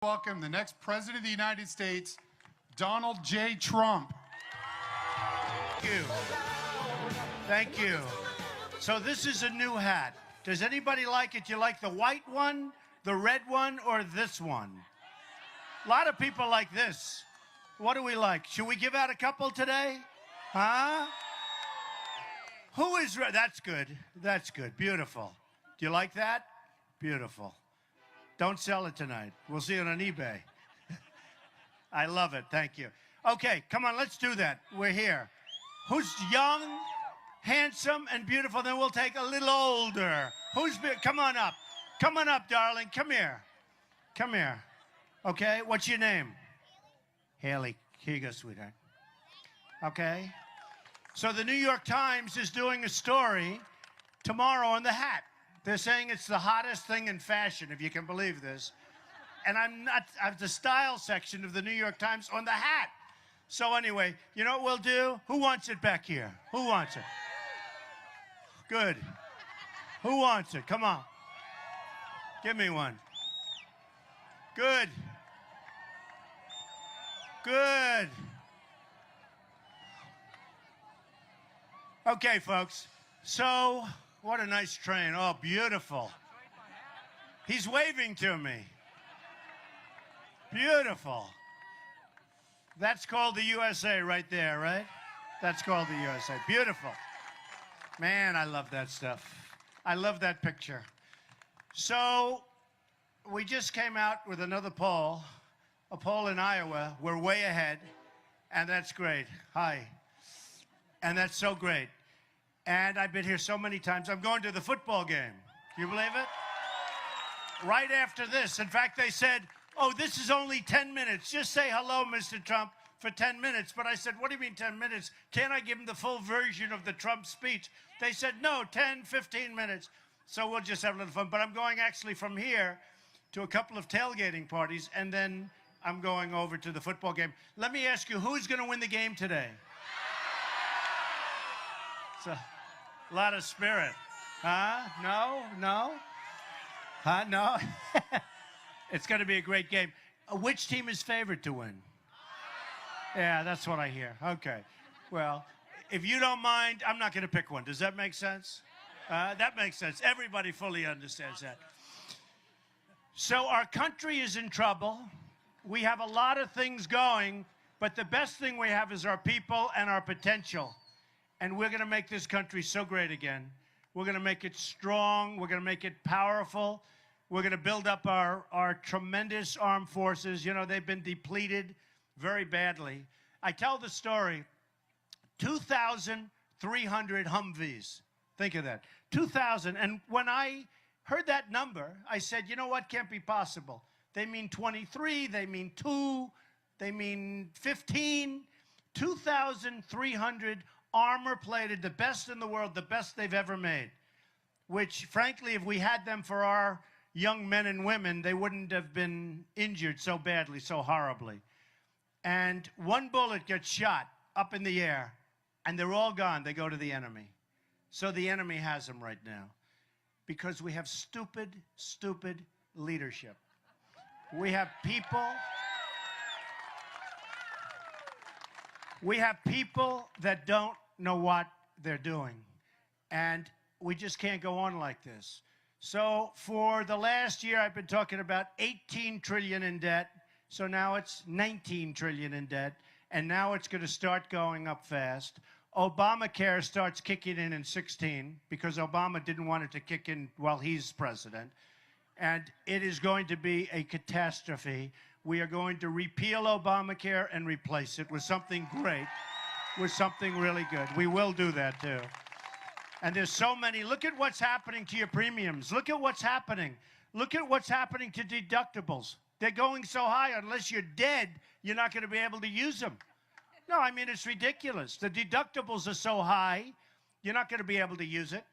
Welcome the next President of the United States, Donald J. Trump. Thank you. Thank you. So this is a new hat. Does anybody like it? You like the white one, the red one, or this one? A lot of people like this. What do we like? Should we give out a couple today? Huh? Who is red? That's good. That's good. Beautiful. Do you like that? Beautiful. Don't sell it tonight. We'll see it on eBay. I love it. Thank you. Okay, come on, let's do that. We're here. Who's young, handsome, and beautiful? Then we'll take a little older. Come on up. Come on up, darling. Come here. Come here. Okay, what's your name? Haley. Here you go, sweetheart. Okay. So the New York Times is doing a story tomorrow on the hat. They're saying it's the hottest thing in fashion, if you can believe this. And I'm the style section of the New York Times on the hat. So anyway, you know what we'll do? Who wants it back here? Who wants it? Good. Who wants it? Come on. Give me one. Good. Good. Okay, folks. So, what a nice train. Oh, beautiful. He's waving to me. Beautiful. That's called the USA right there, right? That's called the USA. Beautiful. Man, I love that stuff. I love that picture. So, we just came out with another poll, a poll in Iowa. We're way ahead, and that's great. Hi. And that's so great. And I've been here so many times. I'm going to the football game. Can you believe it? Right after this. In fact, they said, oh, this is only 10 minutes. Just say hello, Mr. Trump, for 10 minutes. But I said, what do you mean 10 minutes? Can't I give him the full version of the Trump speech? They said, no, 10, 15 minutes. So we'll just have a little fun. But I'm going actually from here to a couple of tailgating parties, and then I'm going over to the football game. Let me ask you, who's going to win the game today? So, a lot of spirit. Huh? No? No? Huh? No? It's going to be a great game. Which team is favored to win? Yeah, that's what I hear. Okay. Well, if you don't mind, I'm not going to pick one. Does that make sense? That makes sense. Everybody fully understands that. So our country is in trouble. We have a lot of things going, but the best thing we have is our people and our potential. And we're going to make this country so great again. We're going to make it strong. We're going to make it powerful. We're going to build up our tremendous armed forces. You know, they've been depleted very badly. I tell the story, 2,300 Humvees. Think of that. 2,000. And when I heard that number, I said, you know what? Can't be possible. They mean 23. They mean 2. They mean 15. 2,300 armor-plated, the best in the world, the best they've ever made, which, frankly, if we had them for our young men and women, they wouldn't have been injured so badly, so horribly. And one bullet gets shot up in the air, and they're all gone. They go to the enemy. So the enemy has them right now because we have stupid, stupid leadership. We have people... We have people that don't know what they're doing, and we just can't go on like this. So for the last year, I've been talking about 18 trillion in debt. So now it's 19 trillion in debt, and now it's going to start going up fast. Obamacare starts kicking in 16 because Obama didn't want it to kick in while he's president. And it is going to be a catastrophe. We are going to repeal Obamacare and replace it with something great, with something really good. We will do that, too. And there's so many. Look at what's happening to your premiums. Look at what's happening. Look at what's happening to deductibles. They're going so high, unless you're dead, you're not going to be able to use them. No, I mean, it's ridiculous. The deductibles are so high, you're not going to be able to use it.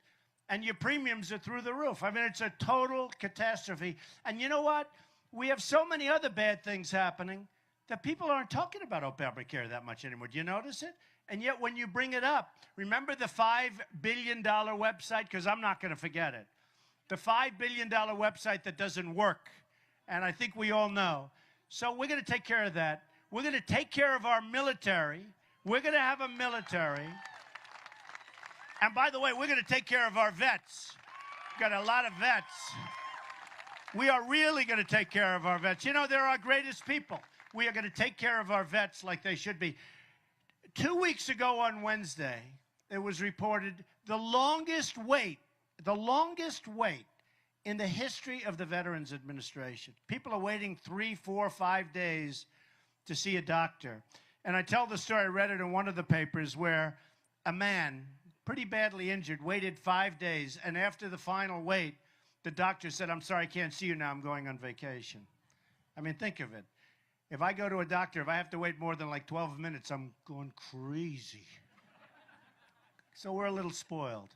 And your premiums are through the roof. I mean, it's a total catastrophe. And you know what? We have so many other bad things happening that people aren't talking about Obamacare that much anymore. Do you notice it? And yet when you bring it up, remember the $5 billion website? Because I'm not going to forget it. The $5 billion website that doesn't work And I think we all know. So we're going to take care of that. We're going to take care of our military. We're going to have a military. And by the way, we're going to take care of our vets. We've got a lot of vets. We are really going to take care of our vets. You know, they're our greatest people. We are going to take care of our vets like they should be. 2 weeks ago on Wednesday, it was reported the longest wait in the history of the Veterans Administration. People are waiting 3, 4, 5 days to see a doctor. And I tell the story, I read it in one of the papers, where a man, pretty badly injured, waited 5 days. And after the final wait, the doctor said, "I'm sorry, I can't see you now. I'm going on vacation." I mean, think of it. If I go to a doctor, if I have to wait more than like 12 minutes, I'm going crazy. So we're a little spoiled.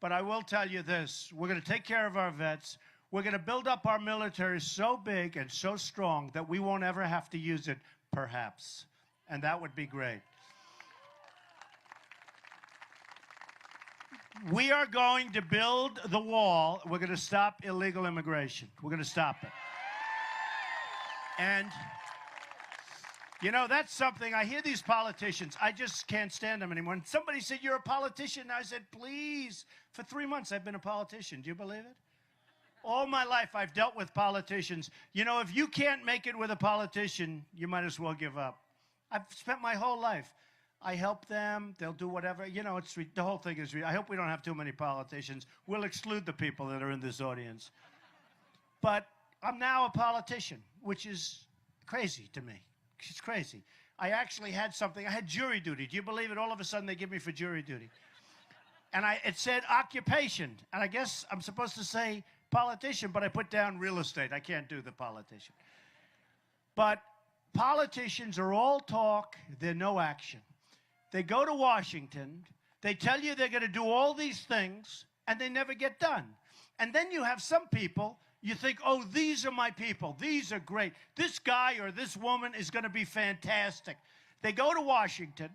But I will tell you this. We're going to take care of our vets. We're going to build up our military so big and so strong that we won't ever have to use it, perhaps. And that would be great. We are going to build the wall. We're going to stop illegal immigration. We're going to stop it. And, you know, that's something. I hear these politicians. I just can't stand them anymore. And somebody said, "You're a politician." I said, please. For 3 months, I've been a politician. Do you believe it? All my life, I've dealt with politicians. You know, if you can't make it with a politician, you might as well give up. I've spent my whole life. I help them. They'll do whatever. You know, the whole thing is, I hope we don't have too many politicians. We'll exclude the people that are in this audience. But I'm now a politician, which is crazy to me. It's crazy. I actually had something. I had jury duty. Do you believe it? All of a sudden, they give me for jury duty. And it said occupation. And I guess I'm supposed to say politician, but I put down real estate. I can't do the politician. But politicians are all talk. They're no action. They go to Washington. They tell you they're going to do all these things, and they never get done. And then you have some people, you think, oh, these are my people. These are great. This guy or this woman is going to be fantastic. They go to Washington,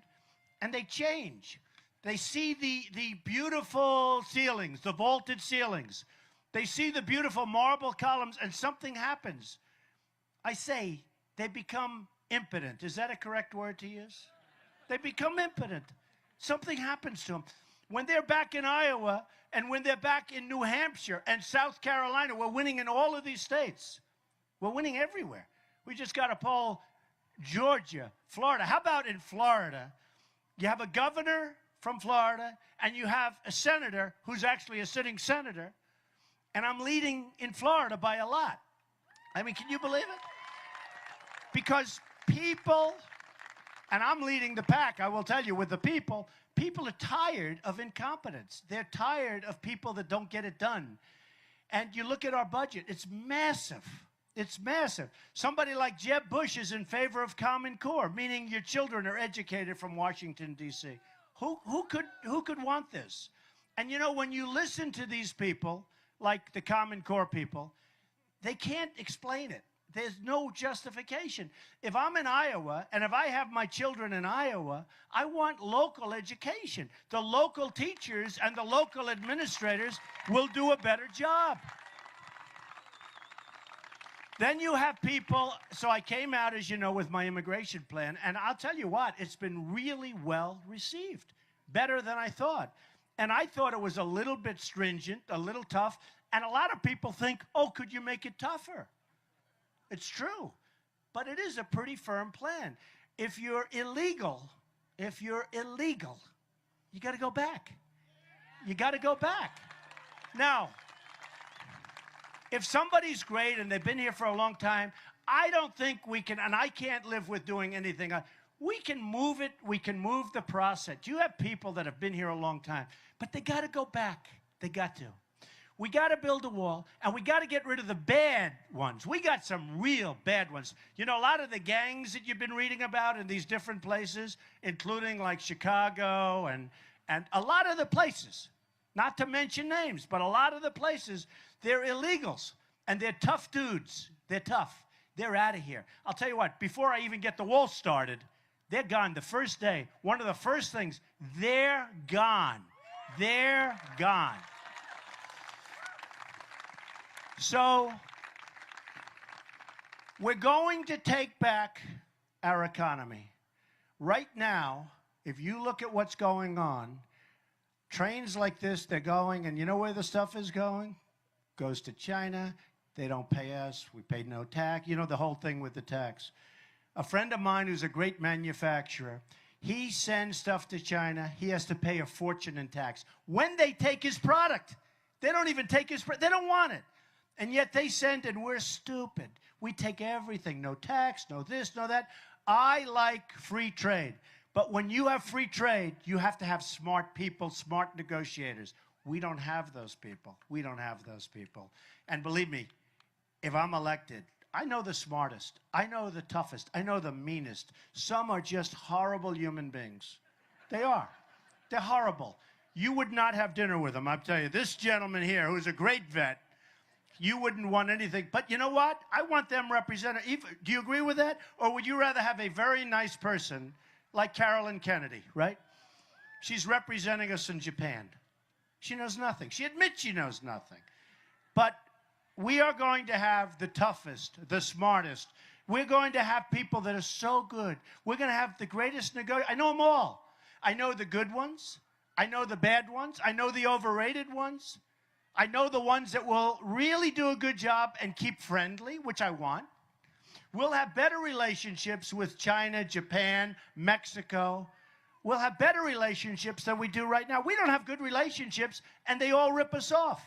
and they change. They see the beautiful ceilings, the vaulted ceilings. They see the beautiful marble columns, and something happens. I say they become impotent. Is that a correct word to use? They become impotent. Something happens to them. When they're back in Iowa and when they're back in New Hampshire and South Carolina, we're winning in all of these states. We're winning everywhere. We just got to poll Georgia, Florida. How about in Florida? You have a governor from Florida and you have a senator who's actually a sitting senator, and I'm leading in Florida by a lot. I mean, can you believe it? Because people... And I'm leading the pack, I will tell you, with the people. People are tired of incompetence. They're tired of people that don't get it done. And you look at our budget, it's massive. It's massive. Somebody like Jeb Bush is in favor of Common Core, meaning your children are educated from Washington, D.C. Who could want this? And you know, when you listen to these people, like the Common Core people, they can't explain it. There's no justification. If I'm in Iowa, and if I have my children in Iowa, I want local education. The local teachers and the local administrators will do a better job. Then you have people, so I came out, as you know, with my immigration plan, and I'll tell you what, it's been really well received, better than I thought. And I thought it was a little bit stringent, a little tough, and a lot of people think, oh, could you make it tougher? It's true, but it is a pretty firm plan. If you're illegal, you got to go back. You got to go back. Now, if somebody's great and they've been here for a long time, I don't think we can, and I can't live with doing anything. We can move it. We can move the process. You have people that have been here a long time, but they got to go back. They got to. We got to build a wall, and we got to get rid of the bad ones. We got some real bad ones. You know, a lot of the gangs that you've been reading about in these different places, including like Chicago and a lot of the places, not to mention names, but a lot of the places, they're illegals, and they're tough dudes. They're tough. They're out of here. I'll tell you what, before I even get the wall started, they're gone the first day. One of the first things, they're gone. They're gone. So We're going to take back our economy. Right now, if you look at what's going on, trains like this, they're going, and you know where the stuff is going? Goes to China. They don't pay us. We pay no tax. You know the whole thing with the tax. A friend of mine who's a great manufacturer, he sends stuff to China. He has to pay a fortune in tax. When they take his product, they don't even take his product. They don't want it. And yet they send, and we're stupid. We take everything. No tax, no this, no that. I like free trade. But when you have free trade, you have to have smart people, smart negotiators. We don't have those people. We don't have those people. And believe me, if I'm elected, I know the smartest. I know the toughest. I know the meanest. Some are just horrible human beings. They are. They're horrible. You would not have dinner with them, I'll tell you. This gentleman here, who's a great vet, you wouldn't want anything. But you know what? I want them represented. Do you agree with that? Or would you rather have a very nice person like Carolyn Kennedy, right? She's representing us in Japan. She knows nothing. She admits she knows nothing. But we are going to have the toughest, the smartest. We're going to have people that are so good. We're going to have the greatest negotiators. I know them all. I know the good ones. I know the bad ones. I know the overrated ones. I know the ones that will really do a good job and keep friendly, which I want. We'll have better relationships with China, Japan, Mexico. We'll have better relationships than we do right now. We don't have good relationships, and they all rip us off.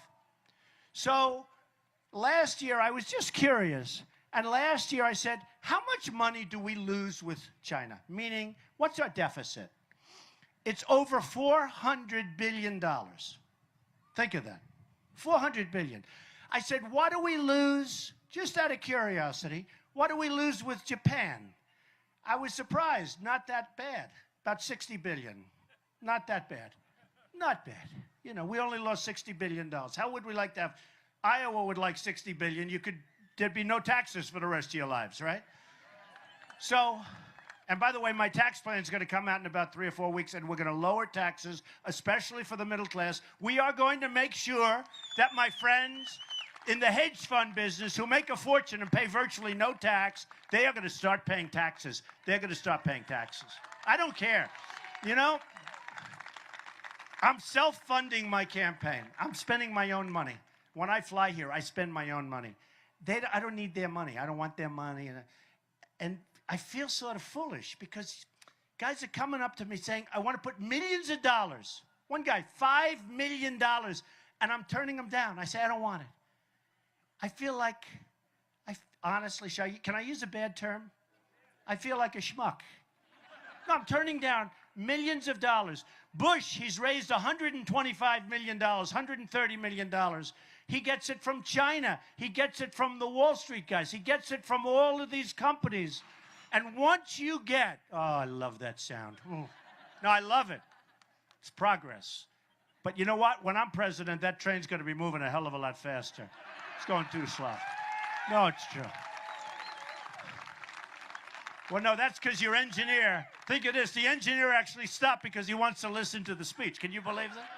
So last year, I was just curious. And last year, I said, how much money do we lose with China? Meaning, what's our deficit? It's over $400 billion. Think of that. $400 billion. I said, what do we lose, just out of curiosity, what do we lose with Japan? I was surprised. Not that bad. About $60 billion. Not that bad. Not bad. You know, we only lost $60 billion. How would we like to have? Iowa would like $60 billion. There'd be no taxes for the rest of your lives, right? So, and by the way, my tax plan is going to come out in about 3 or 4 weeks, and we're going to lower taxes, especially for the middle class. We are going to make sure that my friends in the hedge fund business who make a fortune and pay virtually no tax, they are going to start paying taxes. They're going to start paying taxes. I don't care. You know, I'm self-funding my campaign. I'm spending my own money. When I fly here, I spend my own money. I don't need their money. I don't want their money. And I feel sort of foolish because guys are coming up to me saying, I want to put millions of dollars. One guy, $5 million, and I'm turning him down. I say, I don't want it. I feel like, honestly, can I use a bad term? I feel like a schmuck. No, I'm turning down millions of dollars. Bush, he's raised $125 million, $130 million. He gets it from China. He gets it from the Wall Street guys. He gets it from all of these companies. And once you get, oh, I love that sound. Ooh. No, I love it. It's progress. But you know what? When I'm president, that train's going to be moving a hell of a lot faster. It's going too slow. No, it's true. Well, no, that's because your engineer, think of this, the engineer actually stopped because he wants to listen to the speech. Can you believe that?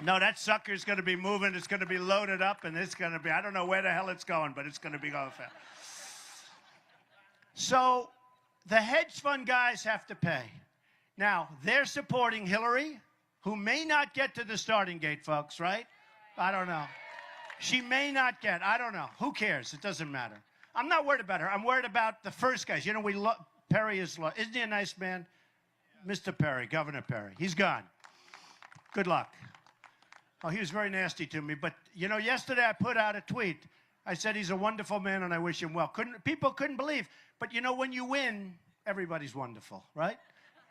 No, that sucker's going to be moving. It's going to be loaded up, and it's going to be, I don't know where the hell it's going, but it's going to be going fast. So the hedge fund guys have to pay. Now, they're supporting Hillary, who may not get to the starting gate, folks, right? I don't know. She may not get, I don't know. Who cares? It doesn't matter. I'm not worried about her. I'm worried about the first guys. You know, Perry isn't he a nice man? Mr. Perry, Governor Perry. He's gone. Good luck. Oh, he was very nasty to me. But, you know, yesterday I put out a tweet. I said he's a wonderful man and I wish him well. People couldn't believe. But, you know, when you win, everybody's wonderful, right?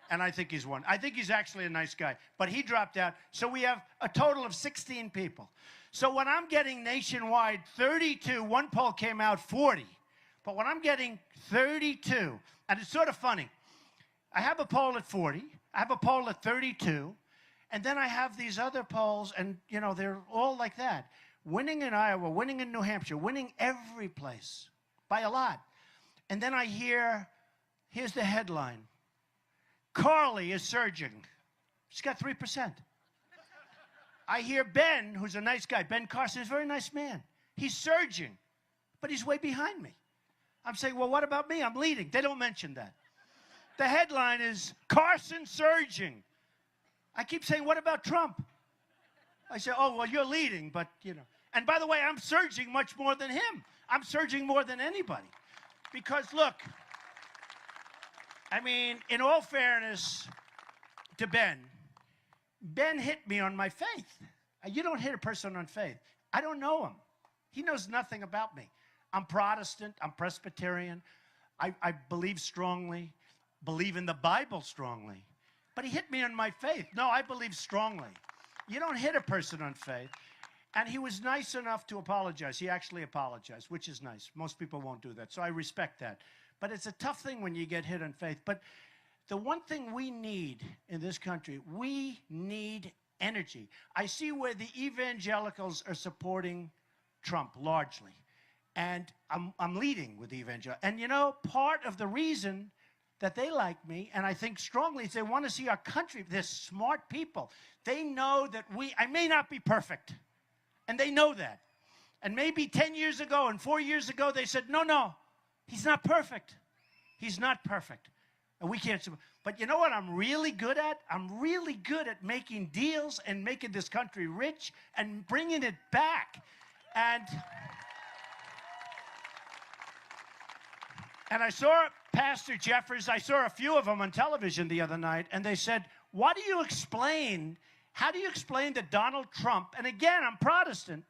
And I think he's one. I think he's actually a nice guy. But he dropped out. So we have a total of 16 people. So when I'm getting nationwide 32, one poll came out 40. But when I'm getting 32, and it's sort of funny, I have a poll at 40, I have a poll at 32, and then I have these other polls, and, you know, they're all like that. Winning in Iowa, winning in New Hampshire, winning every place by a lot. And then I here's the headline. Carly is surging. She's got 3%. I hear Ben, who's a nice guy, Ben Carson, is a very nice man. He's surging. but he's way behind me. I'm saying, well, what about me? I'm leading. They don't mention that. The headline is Carson surging. I keep saying, what about Trump? I say, oh, well, you're leading, but, you know. And by the way, I'm surging much more than him. I'm surging more than anybody. Because, look, I mean, in all fairness to Ben hit me on my faith. You don't hit a person on faith. I don't know him. He knows nothing about me. I'm Protestant. I'm Presbyterian. I believe strongly, believe in the Bible strongly. But he hit me on my faith. No, I believe strongly. You don't hit a person on faith. And he was nice enough to apologize. He actually apologized, which is nice. Most people won't do that, so I respect that. But it's a tough thing when you get hit on faith. But the one thing we need in this country, we need energy. I see where the evangelicals are supporting Trump largely. And I'm leading with the evangelicals. And you know, part of the reason that they like me, and I think strongly, is they want to see our country. They're smart people. They know that I may not be perfect. And they know that. And maybe 10 years ago and 4 years ago, they said, no, he's not perfect. He's not perfect. And we can't. But you know what I'm really good at? I'm really good at making deals and making this country rich and bringing it back. And I saw Pastor Jeffers, I saw a few of them on television the other night, and they said, how do you explain that Donald Trump, and again, I'm Protestant,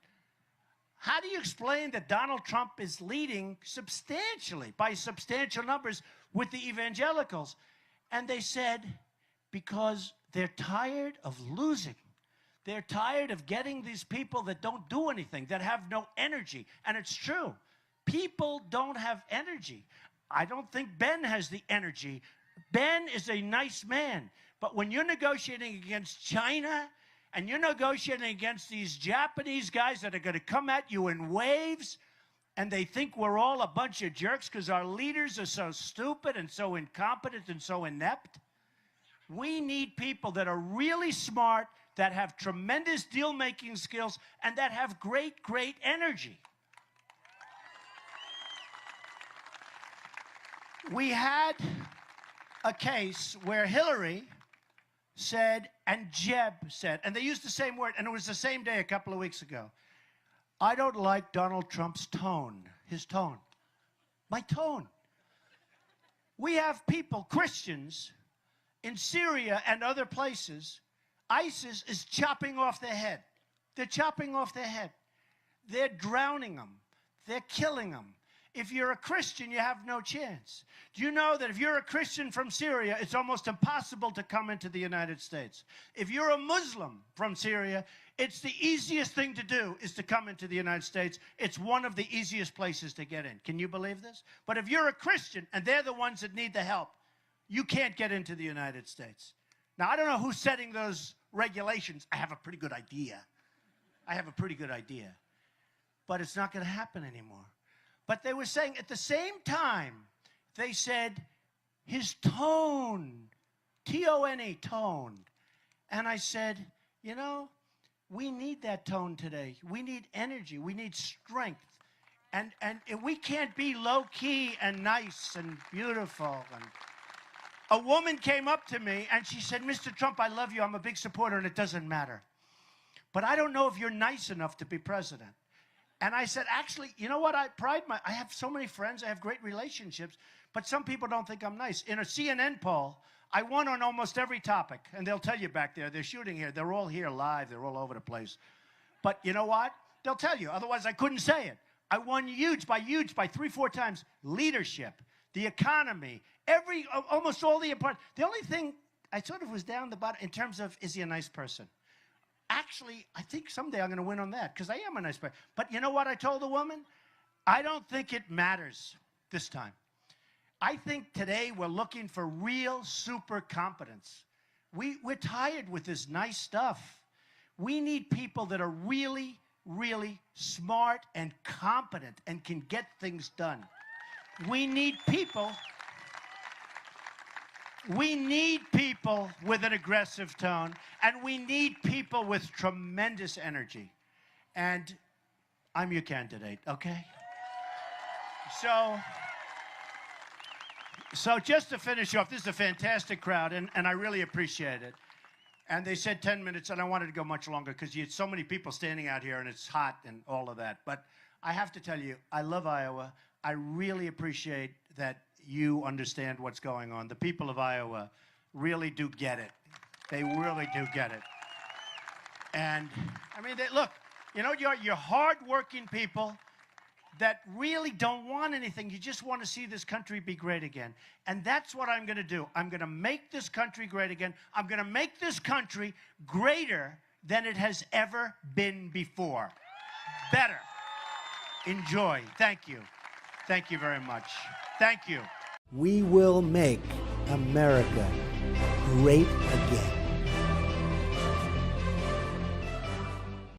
how do you explain that Donald Trump is leading substantially, by substantial numbers, with the evangelicals? And they said, because they're tired of losing. They're tired of getting these people that don't do anything, that have no energy. And it's true. People don't have energy. I don't think Ben has the energy. Ben is a nice man. But when you're negotiating against China and you're negotiating against these Japanese guys that are going to come at you in waves, and they think we're all a bunch of jerks because our leaders are so stupid and so incompetent and so inept, we need people that are really smart, that have tremendous deal-making skills, and that have great, great energy. We had a case where Hillary said and Jeb said, and they used the same word, and it was the same day a couple of weeks ago, I don't like Donald Trump's tone, his tone, my tone. We have people, Christians, in Syria and other places, ISIS is chopping off their head. They're chopping off their head. They're drowning them. They're killing them. If you're a Christian, you have no chance. Do you know that if you're a Christian from Syria, it's almost impossible to come into the United States? If you're a Muslim from Syria, it's the easiest thing to do is to come into the United States. It's one of the easiest places to get in. Can you believe this? But if you're a Christian and they're the ones that need the help, you can't get into the United States. Now, I don't know who's setting those regulations. I have a pretty good idea. But it's not going to happen anymore. But they were saying at the same time, they said his tone, T-O-N-E, tone. And I said, you know, we need that tone today. We need energy. We need strength. And we can't be low-key and nice and beautiful. And a woman came up to me and she said, Mr. Trump, I love you. I'm a big supporter and it doesn't matter. But I don't know if you're nice enough to be president. And I said, actually, you know what? I have so many friends. I have great relationships. But some people don't think I'm nice. In a CNN poll, I won on almost every topic. And they'll tell you back there. They're shooting here. They're all here live. They're all over the place. But you know what? They'll tell you. Otherwise, I couldn't say it. I won huge by 3-4 times. Leadership, the economy, almost all the important. The only thing I sort of was down the bottom in terms of, is he a nice person? Actually, I think someday I'm going to win on that because I am a nice person. But you know what I told the woman? I don't think it matters this time. I think today we're looking for real super competence. We're tired with this nice stuff. We need people that are really, really smart and competent and can get things done. We need people with an aggressive tone, and we need people with tremendous energy. And I'm your candidate, okay? So just to finish off, this is a fantastic crowd, and I really appreciate it. And they said 10 minutes, and I wanted to go much longer because you had so many people standing out here, and it's hot and all of that. But I have to tell you, I love Iowa. I really appreciate that you understand what's going on. The people of Iowa really do get it. They really do get it. And, I mean, look, you know, you're hard-working people that really don't want anything. You just want to see this country be great again. And that's what I'm going to do. I'm going to make this country great again. I'm going to make this country greater than it has ever been before. Better. Enjoy. Thank you. Thank you very much. Thank you. We will make America great again.